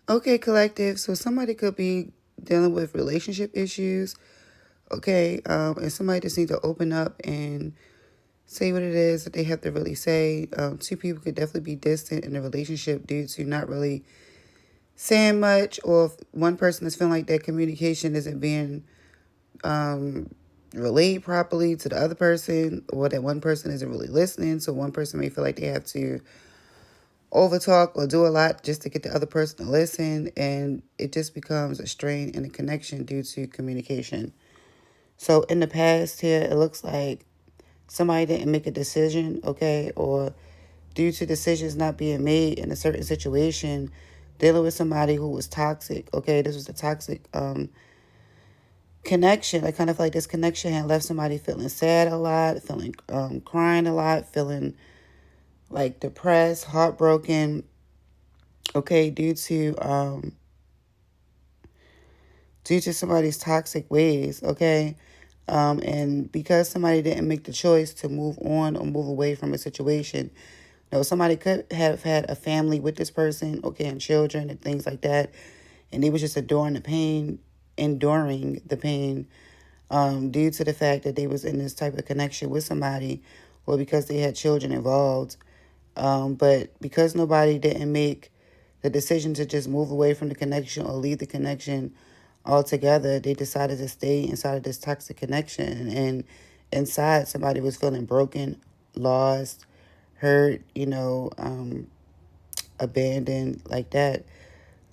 Okay, collective. So somebody could be dealing with relationship issues. Okay, and somebody just needs to open up and say what it is that they have to really say. Two people could definitely be distant in a relationship due to not really saying much, or if one person is feeling like their communication isn't being relayed properly to the other person, or that one person isn't really listening. So one person may feel like they have to overtalk or do a lot just to get the other person to listen, and it just becomes a strain in the connection due to communication. So in the past here, it looks like somebody didn't make a decision, okay, or due to decisions not being made in a certain situation, dealing with somebody who was toxic, okay, this was a toxic connection. I kind of feel like this connection had left somebody feeling sad a lot, feeling crying a lot, feeling like depressed, heartbroken, okay, due to somebody's toxic ways, okay? And because somebody didn't make the choice to move on or move away from a situation. No, somebody could have had a family with this person, okay, and children and things like that, and they was just enduring the pain, due to the fact that they was in this type of connection with somebody, or because they had children involved. But because nobody didn't make the decision to just move away from the connection or leave the connection altogether, they decided to stay inside of this toxic connection. And inside, somebody was feeling broken, lost, hurt, abandoned, like that.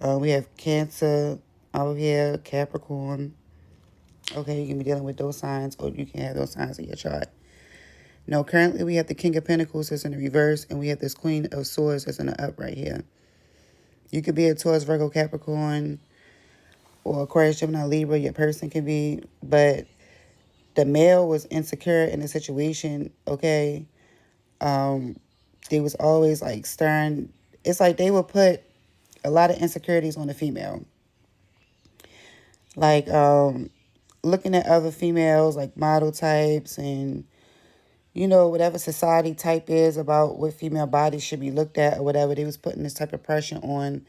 We have Cancer over here, Capricorn. Okay, you can be dealing with those signs, or you can have those signs in your chart. No, currently we have the King of Pentacles as in the reverse, and we have this Queen of Swords as in the up right here. You could be a Taurus, Virgo, Capricorn, or Aquarius, Gemini, Libra. Your person can be, but the male was insecure in the situation. Okay, they was always like stern. It's like they would put a lot of insecurities on the female, like looking at other females, like model types, and whatever society type is about what female bodies should be looked at or whatever. They was putting this type of pressure on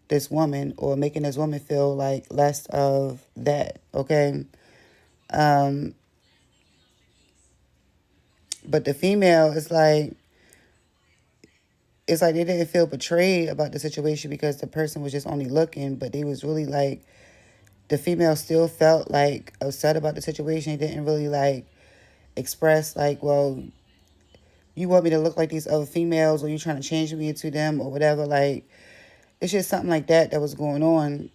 this woman, or making this woman feel like less of that, okay? Um, but the female is like, it's like they didn't feel betrayed about the situation because the person was just only looking, but they was really like, the female still felt like upset about the situation. They didn't really like express like, well, you want me to look like these other females, or you trying to change me into them, or whatever. Like, it's just something like that was going on.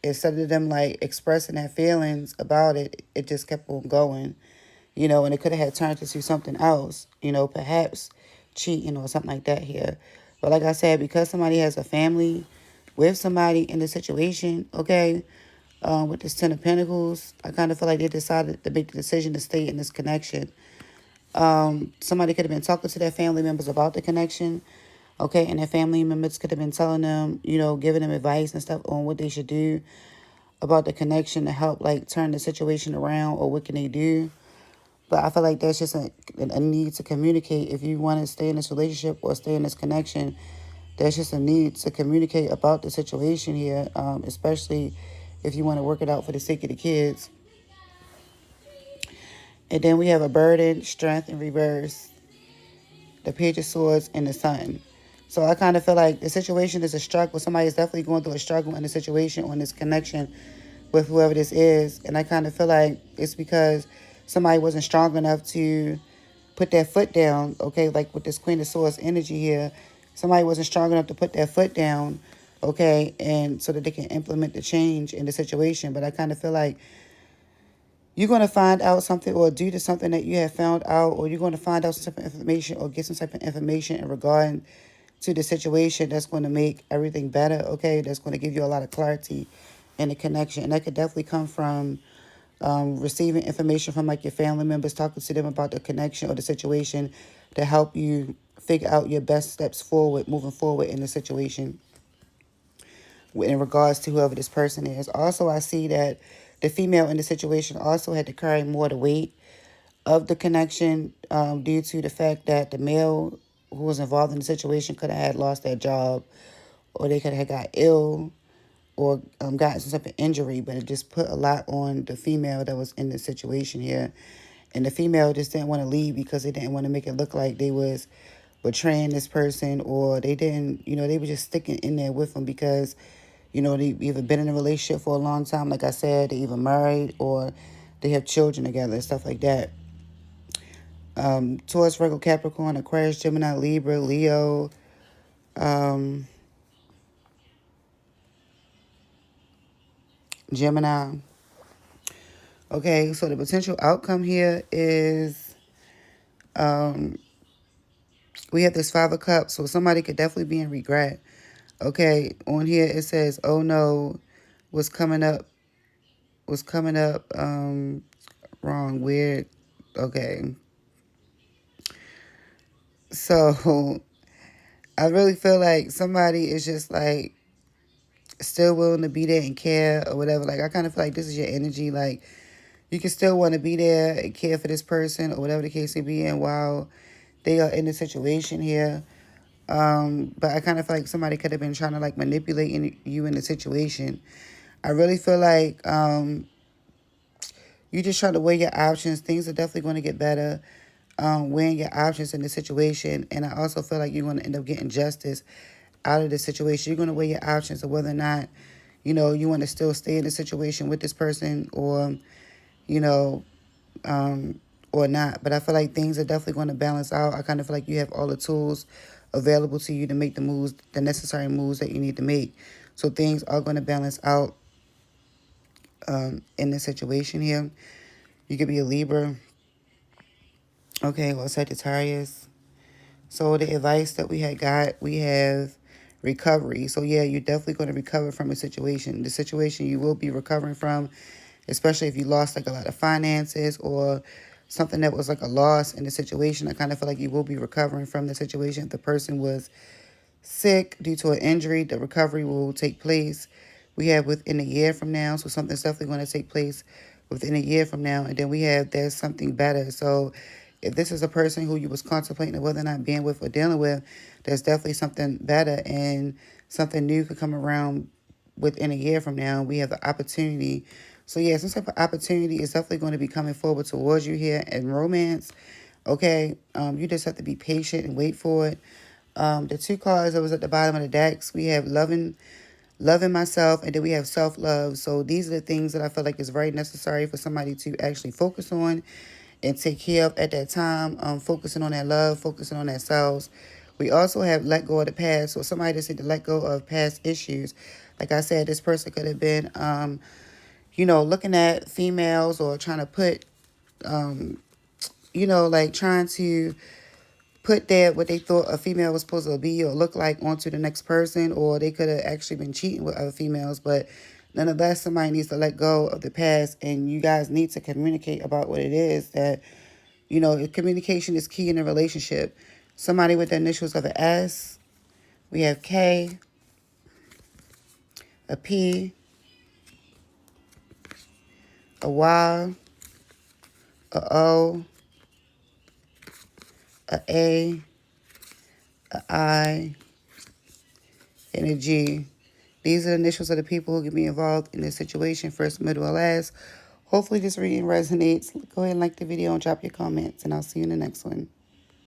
Instead of them like expressing their feelings about it, it just kept on going, and it could have had turned into something else, perhaps cheating or something like that here. But like I said, because somebody has a family with somebody in the situation, okay, with this Ten of Pentacles, I kind of feel like they decided to make the decision to stay in this connection. Somebody could have been talking to their family members about the connection, okay, and their family members could have been telling them, giving them advice and stuff on what they should do about the connection to help like turn the situation around, or what can they do. But I feel like there's just a need to communicate. If you want to stay in this relationship or stay in this connection, there's just a need to communicate about the situation here, especially if you want to work it out for the sake of the kids. And then we have a burden, strength in reverse, the Page of Swords, and the Sun. So I kind of feel like the situation is a struggle. Somebody is definitely going through a struggle in the situation, on this connection with whoever this is. And I kind of feel like it's because somebody wasn't strong enough to put their foot down, okay? Like with this Queen of Swords energy here, somebody wasn't strong enough to put their foot down, okay? And so that they can implement the change in the situation. But I kind of feel like you're going to find out something, or due to something that you have found out, or you're going to find out some type of information, or get some type of information in regard to the situation that's going to make everything better, okay? That's going to give you a lot of clarity in the connection. And that could definitely come from receiving information from like your family members, talking to them about the connection or the situation to help you figure out your best steps forward, moving forward in the situation in regards to whoever this person is. Also, I see that the female in the situation also had to carry more of the weight of the connection, due to the fact that the male who was involved in the situation could have had lost their job, or they could have got ill, or gotten some type of injury, but it just put a lot on the female that was in the situation here. And the female just didn't want to leave because they didn't want to make it look like they was betraying this person, or they didn't, they were just sticking in there with them because, they either been in a relationship for a long time, like I said, they either married or they have children together, stuff like that. Taurus, Virgo, Capricorn, Aquarius, Gemini, Libra, Leo, Gemini. Okay, so the potential outcome here is we have this Five of Cups, so somebody could definitely be in regret. Okay, on here it says, oh no, what's coming up, wrong, weird. Okay. So I really feel like somebody is just like still willing to be there and care or whatever. Like, I kind of feel like this is your energy. Like, you can still want to be there and care for this person or whatever the case may be, and while they are in the situation here. But I kind of feel like somebody could have been trying to like manipulate you in the situation. I really feel like you just try to weigh your options. Things are definitely going to get better. Weighing your options in the situation. And I also feel like you're going to end up getting justice out of the situation. You're going to weigh your options of whether or not, you want to still stay in the situation with this person, or, you know, or not. But I feel like things are definitely going to balance out. I kind of feel like you have all the tools available to you to make the moves, the necessary moves that you need to make. So things are going to balance out in this situation here. You could be a Libra. Okay, well, Sagittarius. So the advice that we have recovery. So yeah, you're definitely going to recover from a situation. The situation you will be recovering from, especially if you lost like a lot of finances or something that was like a loss in the situation. I kind of feel like you will be recovering from the situation. If the person was sick due to an injury, the recovery will take place. We have within a year from now, so something's definitely going to take place within a year from now. And then we have there's something better. So if this is a person who you was contemplating whether or not being with or dealing with, there's definitely something better, and something new could come around within a year from now. We have the opportunity. So yeah, some type of opportunity is definitely going to be coming forward towards you here in romance. Okay, you just have to be patient and wait for it. The two cards that was at the bottom of the decks, we have loving myself, and then we have self-love. So these are the things that I feel like is very necessary for somebody to actually focus on and take care of at that time. Focusing on that love, focusing on themselves. We also have let go of the past. So somebody just need to let go of past issues. Like I said, this person could have been, looking at females or trying to put, like trying to put that what they thought a female was supposed to be or look like onto the next person, or they could have actually been cheating with other females. But nonetheless, somebody needs to let go of the past, and you guys need to communicate about what it is that, communication is key in a relationship. Somebody with the initials of an S, we have K, a P, a Y, a O, a I, and a G. These are the initials of the people who can be involved in this situation, first, middle, or last. Hopefully this reading resonates. Go ahead and like the video and drop your comments, and I'll see you in the next one.